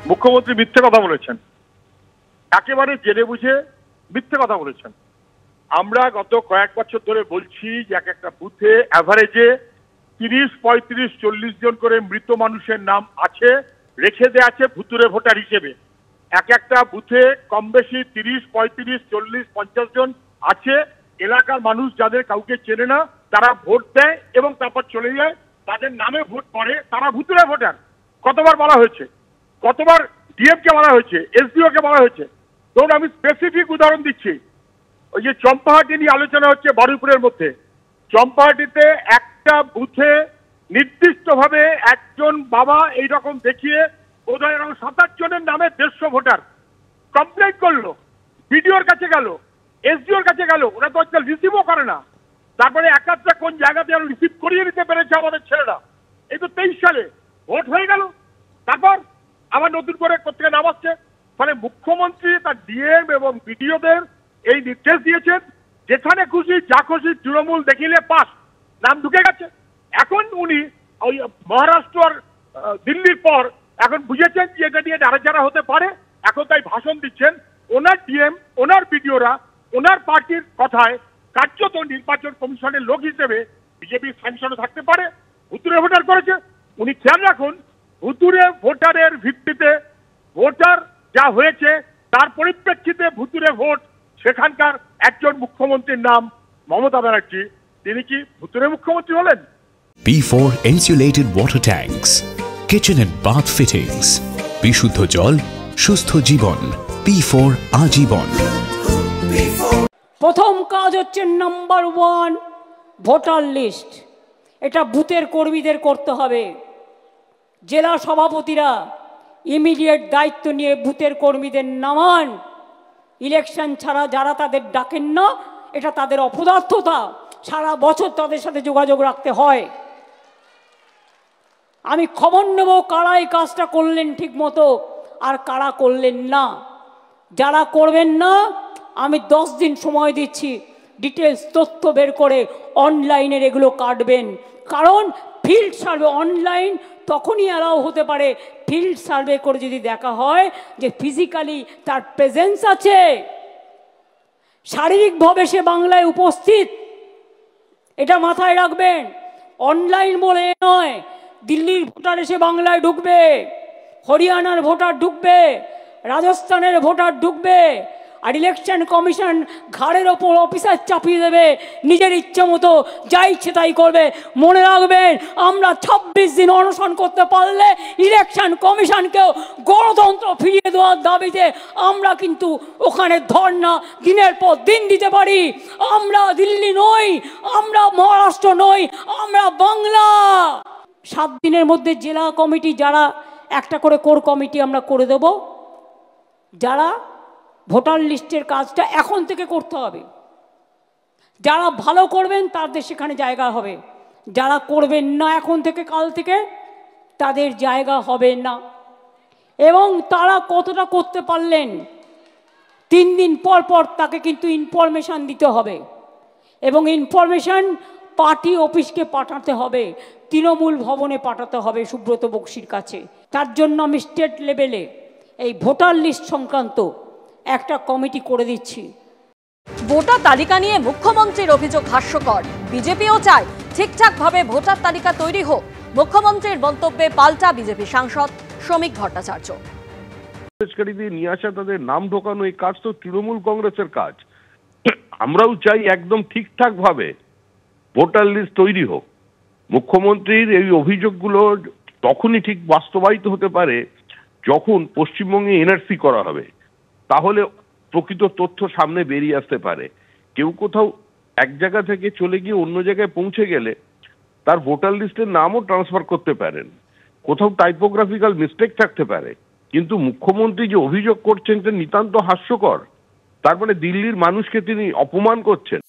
মুখ্যমন্ত্রী মিথ্যে কথা বলেছেন, একেবারে জেনে বুঝে মিথ্যে কথা বলেছেন। আমরা গত কয়েক বছর ধরে বলছি যে এক একটা বুথে অ্যাভারেজে 30, 35, 40 জন করে মৃত মানুষের নাম আছে, রেখে দেওয়া আছে ভুতুরে ভোটার হিসেবে। এক একটা বুথে কম বেশি 30, 35, 40, 50 জন আছে এলাকার মানুষ যাদের কাউকে চেনে না, তারা ভোট দেয় এবং তারপর চলে যায়, তাদের নামে ভোট পড়ে, তারা ভুতুরে ভোটার। কতবার বলা হয়েছে, কতবার ডিএম কে বলা হয়েছে, এসডিও কে বলা হয়েছে। ধরুন আমি স্পেসিফিক উদাহরণ দিচ্ছি, ওই যে চম্পাহাটি নিয়ে আলোচনা হচ্ছে বারুইপুরের মধ্যে, চম্পাহাটিতে একটা বুথে নির্দিষ্টভাবে একজন বাবা এইরকম দেখিয়ে বোধহয় এরকম 7-8 জনের নামে 150 ভোটার কমপ্লেন করলো, বিডিওর কাছে গেল, এসডিওর কাছে গেল, ওরা তো আজকাল রিসিভও করে না। তারপরে একাধটা কোন জায়গাতে আর রিসিভ করিয়ে নিতে পেরেছে আমাদের ছেলেরা। এই তো 23 সালে ভোট হয়ে গেল, তারপর আবার নতুন করে কোথেকে নাম আসছে। ফলে মুখ্যমন্ত্রী তার ডিএম এবং বিডিওদের এই নির্দেশ দিয়েছেন, যেখানে খুশি যা খুশি তৃণমূল দেখিলে পাস, নাম ঢুকে গেছে। এখন উনি ওই মহারাষ্ট্র আর দিল্লির পর এখন বুঝেছেন যে এটা নিয়ে নাড়াচাড়া হতে পারে, এখন তাই ভাষণ দিচ্ছেন। ওনার ডিএম, ওনার বিডিওরা ওনার পার্টির কথায় কার্যত নির্বাচন কমিশনের লোক হিসেবে বিজেপি স্যাংশনে থাকতে পারে, ভুতুরে ভোটার করেছে। উনি খেয়াল রাখুন, ভুতুরে ভোটারের ভিত্তিতে ভোটার যা হয়েছে তার পরিপ্রেক্ষিতে ভুতুরে ভোট, সেখানকার একজন মুখ্যমন্ত্রীর নাম মমতা ব্যানার্জি, তিনি কি ভুতুরে মুখ্যমন্ত্রী হলেন? P4 insulated water tanks, kitchen and bath fittings, বিশুদ্ধ জল, সুস্থ জীবন, P4 আজীবন। প্রথম কাজ হচ্ছে নাম্বার 1 ভোটার লিস্ট। এটা বুথের কর্মীদের করতে হবে। জেলা সভাপতিরা ইমিডিয়েট দায়িত্ব নিয়ে বুথের কর্মীদের নামান। ইলেকশন ছাড়া যারা তাদের ডাকেন না, এটা তাদের অপদার্থতা, সারা বছর তাদের সাথে যোগাযোগ রাখতে হয়। আমি খবর নেব কারা এই কাজটা করলেন ঠিক মতো আর কারা করলেন না। যারা করবেন না আমি 10 দিন সময় দিচ্ছি, ডিটেলস তথ্য বের করে অনলাইনের এগুলো কাটবেন। কারণ ফিল্ড সার্ভে অনলাইন তখনই অ্যালাউ হতে পারে ফিল্ড সার্ভে করে যদি দেখা হয় যে ফিজিক্যালি তার প্রেজেন্স আছে, শারীরিকভাবে সে বাংলায় উপস্থিত। এটা মাথায় রাখবেন। অনলাইন বলে নয়, দিল্লির ভোটার এসে বাংলায় ঢুকবে, হরিয়ানার ভোটার ঢুকবে, রাজস্থানের ভোটার ঢুকবে, আর ইলেকশন কমিশন ঘাড়ের ওপর অফিসার চাপিয়ে দেবে, নিজের ইচ্ছা মতো যা ইচ্ছে তাই করবে। মনে রাখবেন, আমরা 26 দিন অনশন করতে পারলে ইলেকশন কমিশনকেও গণতন্ত্র ফিরিয়ে দেওয়ার দাবিতে আমরা কিন্তু ওখানে ধর্ণা দিনের পর দিন দিতে পারি। আমরা দিল্লি নই, আমরা মহারাষ্ট্র নই, আমরা বাংলা। 7 দিনের মধ্যে জেলা কমিটি যারা একটা করে কোর কমিটি আমরা করে দেব, যারা ভোটার লিস্টের কাজটা এখন থেকে করতে হবে। যারা ভালো করবেন তাদের সেখানে জায়গা হবে, যারা করবেন না এখন থেকে কাল থেকে তাদের জায়গা হবে না। এবং তারা কতটা করতে পারলেন 3 দিন পর পর তাকে কিন্তু ইনফরমেশান দিতে হবে, এবং ইনফরমেশান পার্টি অফিসকে পাঠাতে হবে, তৃণমূল ভবনে পাঠাতে হবে সুব্রত বক্সির কাছে। তার জন্য আমি স্টেট লেভেলে এই ভোটার লিস্ট সংক্রান্ত একটা কমিটি করে দিচ্ছি। ভোটার তালিকা নিয়ে মুখ্যমন্ত্রীর অভিযোগ হাস্যকর। বিজেপিও চায় ঠিকঠাকভাবে ভোটার তালিকা তৈরি হোক। মুখ্যমন্ত্রীর মন্তব্যে পাল্টা বিজেপি সাংসদ শ্রমিক ভট্টাচার্য। নিয়ে আসা, তাদের নাম ঢোকানো, এই কাজ তো তৃণমূল কংগ্রেসের কাজ। আমরাও চাই একদম ঠিকঠাক ভাবে ভোটার লিস্ট তৈরি হোক। মুখ্যমন্ত্রীর এই অভিযোগগুলো তখনই ঠিক বাস্তবায়িত হতে পারে যখন পশ্চিমবঙ্গে এনআরসি করা হবে, তাহলে প্রকৃত তথ্য সামনে বেরিয়ে আসতে পারে। কেউ কোথাও এক জায়গা থেকে চলে গিয়ে অন্য জায়গায় পৌঁছে গেলে তার ভোটার লিস্টের নামও ট্রান্সফার করতে পারেন, কোথাও টাইপোগ্রাফিক্যাল মিস্টেক থাকতে পারে। কিন্তু মুখ্যমন্ত্রী যে অভিযোগ করছেন তা নিতান্ত হাস্যকর। তার মানে দিল্লির মানুষকে তিনি অপমান করছেন।